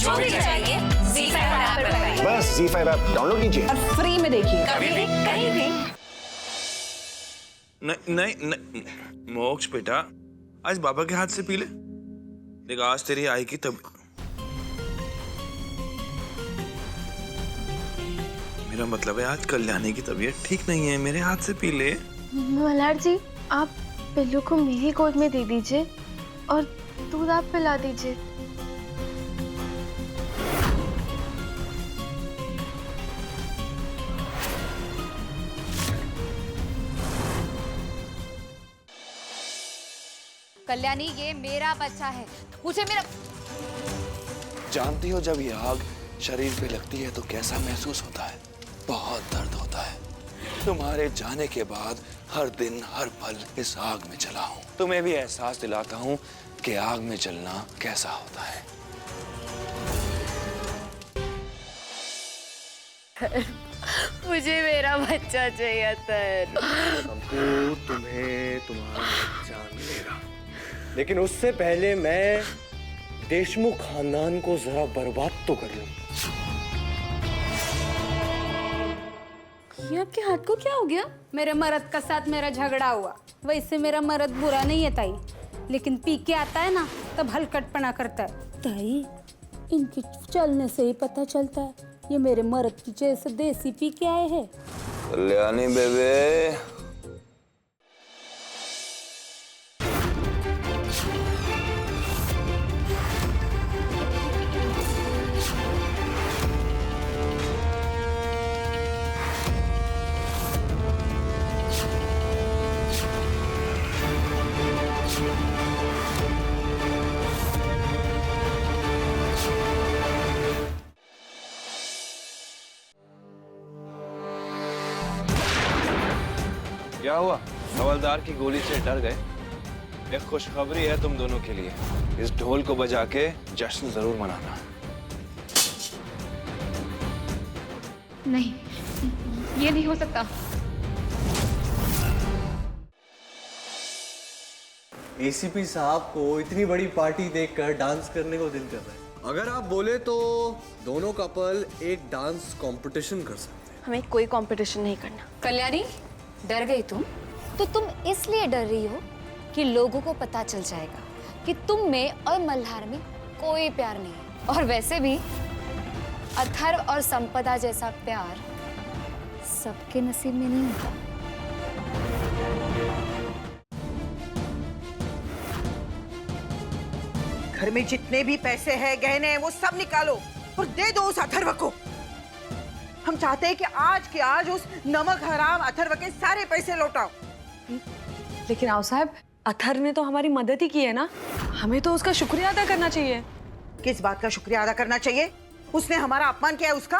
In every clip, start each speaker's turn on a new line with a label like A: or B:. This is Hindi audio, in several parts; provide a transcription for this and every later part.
A: जो भी चाहिए ZEE5 ऐप पर पाइए।
B: बस ZEE5 ऐप डाउनलोड कीजिए
C: और फ्री में देखिए,
A: कभी भी कहीं भी।
D: नहीं मोक्ष बेटा, आज बाबा के हाथ से पी ले। देख आज तेरी आई की तब मेरा मतलब है आज कल्याणी की तबीयत ठीक नहीं है, मेरे हाथ से पी ले।
E: मल्हार जी, आप पिल्लू को मेरी गोद में दे दीजिए और दूध आप पिला दीजिए।
F: कल्याणी, ये मेरा बच्चा है, मुझे मेरा।
G: जानती हो जब ये आग शरीर पे लगती है तो कैसा महसूस होता है? बहुत दर्द होता है। तुम्हारे जाने के बाद हर दिन हर पल इस आग में जला हूँ। तुम्हें भी एहसास दिलाता हूँ कि आग में जलना कैसा होता है।
F: मुझे मेरा बच्चा चाहिए था।
B: तुम्हें तुम्हारा बच्चा मिलेगा, लेकिन उससे पहले मैं देशमुख खानदान को जरा बर्बाद तो कर लूं।
C: ये आपके हाथ को क्या हो गया? मेरे मर्द का साथ मेरा झगड़ा हुआ। वैसे मेरा मर्द बुरा नहीं है ताई, लेकिन पी के आता है ना तब हलकटपना करता है। ताई, इनके चलने से ही पता चलता है ये मेरे मर्द की जैसे देसी पी के आए हैं।
G: कल्याणी बेबे, क्या हुआ? हवलदार की गोली से डर गए? एक खुशखबरी है तुम दोनों के लिए। इस ढोल को बजा के जश्न जरूर मनाना।
F: नहीं, ये नहीं हो सकता।
H: एसीपी साहब को इतनी बड़ी पार्टी देखकर डांस करने को दिल कर रहा है। अगर आप बोले तो दोनों कपल एक डांस कंपटीशन कर सकते हैं।
E: हमें कोई कंपटीशन नहीं करना।
F: कल्याणी, डर गई तुम? तो तुम इसलिए डर रही हो कि लोगों को पता चल जाएगा कि तुम में और मल्हार में कोई प्यार नहीं है। और वैसे भी अथर्व और संपदा जैसा प्यार सबके नसीब में नहीं होता।
A: घर में जितने भी पैसे हैं, गहने हैं, वो सब निकालो और दे दो उस अथर्व को। हम चाहते हैं कि आज के आज उस नमक हराम अथर्व के सारे पैसे लौटाओ।
I: लेकिन आओ साहब, अथर्व ने तो हमारी मदद ही की है ना, हमें तो उसका शुक्रिया अदा करना चाहिए।
A: किस बात का शुक्रिया अदा करना चाहिए? उसने हमारा अपमान किया है उसका,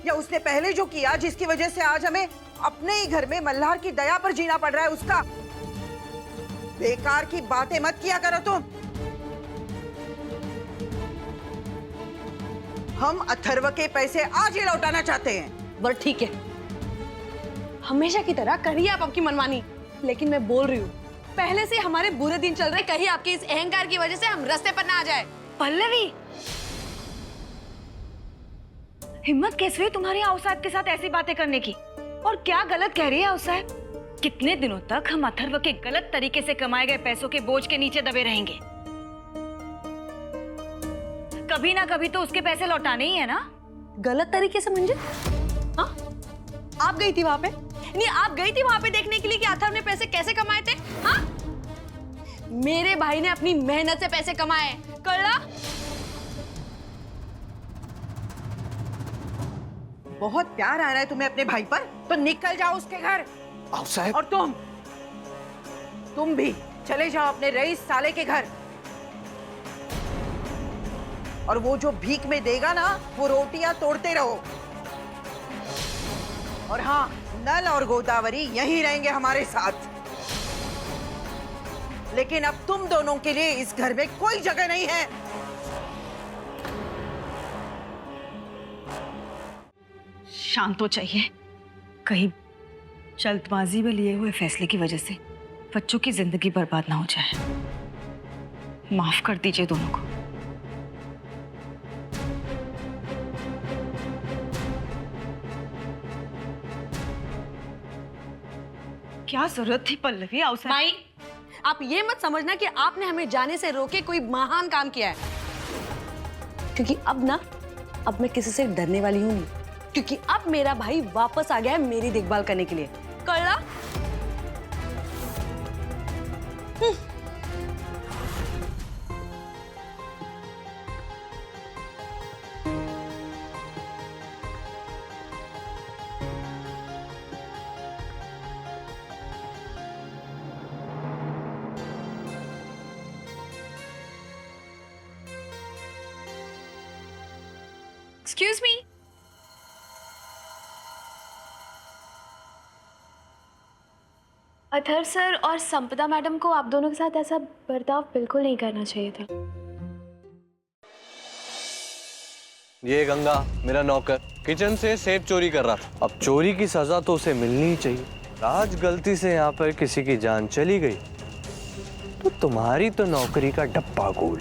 A: या उसने पहले जो किया जिसकी वजह से आज हमें अपने ही घर में मल्हार की दया पर जीना पड़ रहा है उसका? बेकार की बातें मत किया करो तुम। हम अथर्व के पैसे आज ही लौटाना चाहते हैं।
I: बस ठीक है, हमेशा की तरह करिए आप आपकी मनमानी, लेकिन मैं बोल रही हूँ पहले से हमारे बुरे दिन चल रहे, कहीं आपके इस अहंकार की वजह से हम रास्ते पर ना आ जाए। पल्लवी, हिम्मत कैसे हुई तुम्हारी आओ साहब के साथ ऐसी बातें करने की? और क्या गलत कह रही है आओ साहब? कितने दिनों तक हम अथर्व के गलत तरीके से कमाए गए पैसों के बोझ के नीचे दबे रहेंगे? कभी ना कभी तो उसके पैसे लौटाने ही है ना। गलत तरीके से मंजिल? हाँ, आप गई थी वहां पे? नहीं, आप गई थी वहां पे देखने के लिए कि अथर्व ने पैसे कैसे कमाए थे? हाँ, मेरे भाई ने अपनी मेहनत से पैसे कमाए, कल्ला।
A: बहुत प्यार आ रहा है तुम्हें अपने भाई पर, तो निकल जाओ उसके घर।
G: आओ साहब।
A: और तुम भी चले जाओ अपने रईस साले के घर। और वो जो भीख में देगा ना, वो रोटियां तोड़ते रहो। और हाँ, नल और गोदावरी यहीं रहेंगे हमारे साथ। लेकिन अब तुम दोनों के लिए इस घर में कोई जगह नहीं है।
I: शांत हो चाहिए, कहीं जल्दबाजी में लिए हुए फैसले की वजह से बच्चों की जिंदगी बर्बाद ना हो जाए। माफ कर दीजिए दोनों को। क्या जरूरत थी पल्लवी आउटसाइड? माई, आप ये मत समझना कि आपने हमें जाने से रोके कोई महान काम किया है, क्योंकि अब मैं किसी से डरने वाली हूँ नहीं, क्योंकि अब मेरा भाई वापस आ गया है मेरी देखभाल करने के लिए। कळला?
F: Excuse me. अथर्व सर और संपदा मैडम को आप दोनों के साथ ऐसा बर्ताव बिल्कुल नहीं करना चाहिए था।
H: ये गंगा मेरा नौकर किचन से सेब चोरी कर रहा था। अब चोरी की सजा तो उसे मिलनी ही चाहिए। आज गलती से यहाँ पर किसी की जान चली गई तो तुम्हारी तो नौकरी का डब्बा गोल।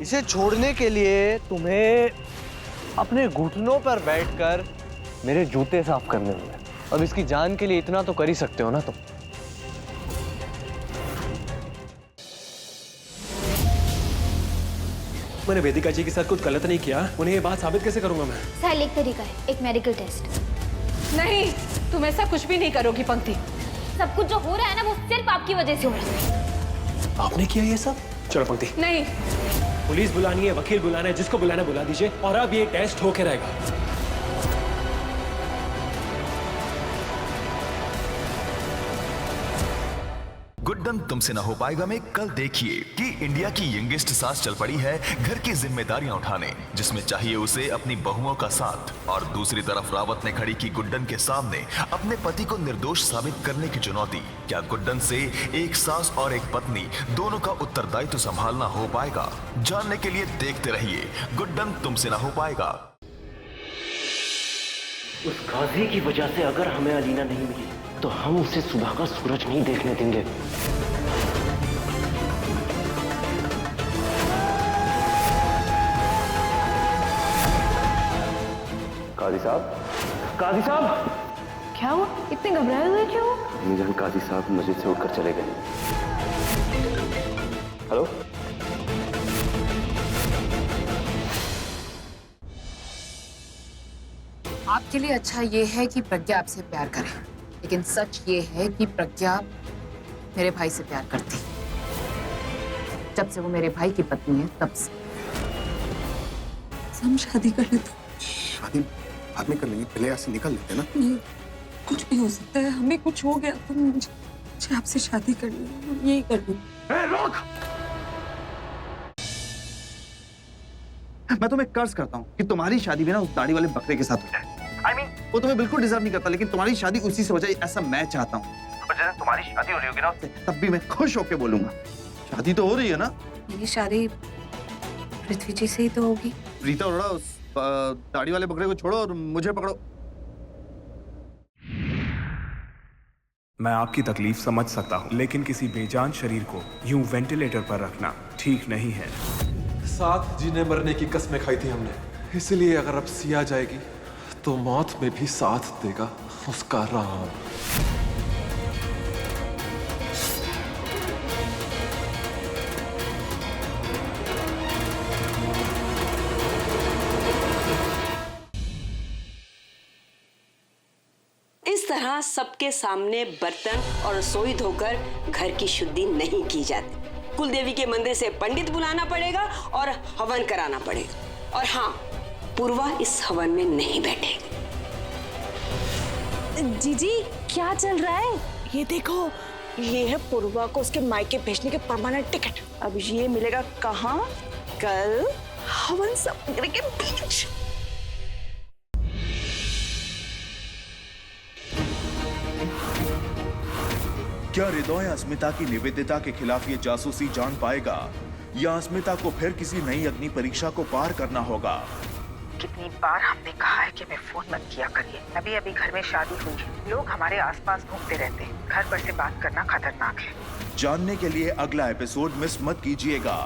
H: इसे छोड़ने के लिए तुम्हें अपने घुटनों पर बैठकर मेरे जूते साफ करने होंगे। अब इसकी जान के लिए इतना तो कर ही सकते हो ना तुम।
J: मैंने वेदिका जी के साथ कुछ गलत नहीं किया, उन्हें ये बात साबित कैसे करूंगा मैं?
K: साहिल, एक तरीका है, एक मेडिकल टेस्ट।
I: नहीं, तुम ऐसा कुछ भी नहीं करोगी पंक्ति।
K: सब कुछ जो हो रहा है ना वो सिर्फ आपकी वजह से हो रहा है।
J: आपने किया ये सब? चलो पंक्ति।
I: नहीं,
J: पुलिस बुलानी है, वकील बुलाना है, जिसको बुलाना बुला दीजिए, और अब ये टेस्ट होके रहेगा।
L: गुड्डन तुमसे ना हो पाएगा में कल देखिए कि इंडिया की यंगेस्ट सास चल पड़ी है घर की जिम्मेदारियां उठाने, जिसमें चाहिए उसे अपनी बहुओं का साथ। और दूसरी तरफ रावत ने खड़ी की गुड्डन के सामने अपने पति को निर्दोष साबित करने की चुनौती। क्या गुड्डन से एक सास और एक पत्नी दोनों का उत्तरदायित्व संभालना हो पाएगा? जानने के लिए देखते रहिए गुड्डन तुमसे ना हो पाएगा।
B: उस गाजी की वजह से अगर हमें अलीना नहीं मिली तो हम उसे सुबह का सूरज नहीं देखने देंगे। काजी साहब, काजी साहब!
E: क्या हुआ? इतने घबराए हुए क्यों?
B: मिजान काजी साहब मस्जिद से उठकर चले गए। हेलो?
M: आपके लिए अच्छा ये है कि प्रज्ञा आपसे प्यार करे, लेकिन सच ये है कि प्रज्ञा मेरे भाई से प्यार करती। जब से वो मेरे भाई की पत्नी है तब से। हम शादी कर लेते।
N: शादी बाद में कर लेंगे, पहले यहाँ से निकल लेते ना।
M: नहीं, कुछ भी हो सकता है। हमें कुछ हो गया तो मुझे आपसे शादी करनी है, यही करनी।
N: मैं तुम्हें कर्ज करता हूँ कि तुम्हारी शादी भी ना उस दाढ़ी वाले बकरे के साथ हो जाए। वो तुम्हें बिल्कुल डिजर्व नहीं करता, लेकिन तुम्हारी शादी उसी से हो जाए ऐसा मैं चाहता हूँ। और जब तुम्हारी शादी हो रही होगी ना उससे, तब भी मैं खुश होकर बोलूंगा। शादी तो हो रही है ना?
M: मेरी शादी पृथ्वी जी से ही तो होगी।
N: प्रीता अरोड़ा, उस दाढ़ी वाले बकरे को छोड़ो और मुझे पकड़ो।
O: मैं आपकी तकलीफ समझ सकता हूँ, लेकिन किसी बेजान शरीर को यूं वेंटिलेटर पर रखना ठीक नहीं है।
P: साथ जीने मरने की कस्में खाई थी हमने, इसलिए अगर अब सिया जाएगी तो मौत में भी साथ देगा उसका राम।
Q: इस तरह सबके सामने बर्तन और रसोई धोकर घर की शुद्धि नहीं की जाती। कुलदेवी के मंदिर से पंडित बुलाना पड़ेगा और हवन कराना पड़ेगा। और हाँ, पूर्वा इस हवन में नहीं बैठेगी।
I: जीजी क्या चल रहा है?
Q: ये देखो, ये है पूर्वा को उसके मायके भेजने के परमानेंट टिकट। अब ये मिलेगा कहाँ? कल हवन सामग्री के बीच।
R: क्या हृदय अस्मिता की निवेदिता के खिलाफ ये जासूसी जान पाएगा, या अस्मिता को फिर किसी नई अग्नि परीक्षा को पार करना होगा?
A: कितनी बार हमने कहा है कि मैं फोन मत किया करिए। अभी अभी घर में शादी हुई है, लोग हमारे आसपास घूमते रहते हैं। घर पर से बात करना खतरनाक है।
R: जानने के लिए अगला एपिसोड मिस मत कीजिएगा।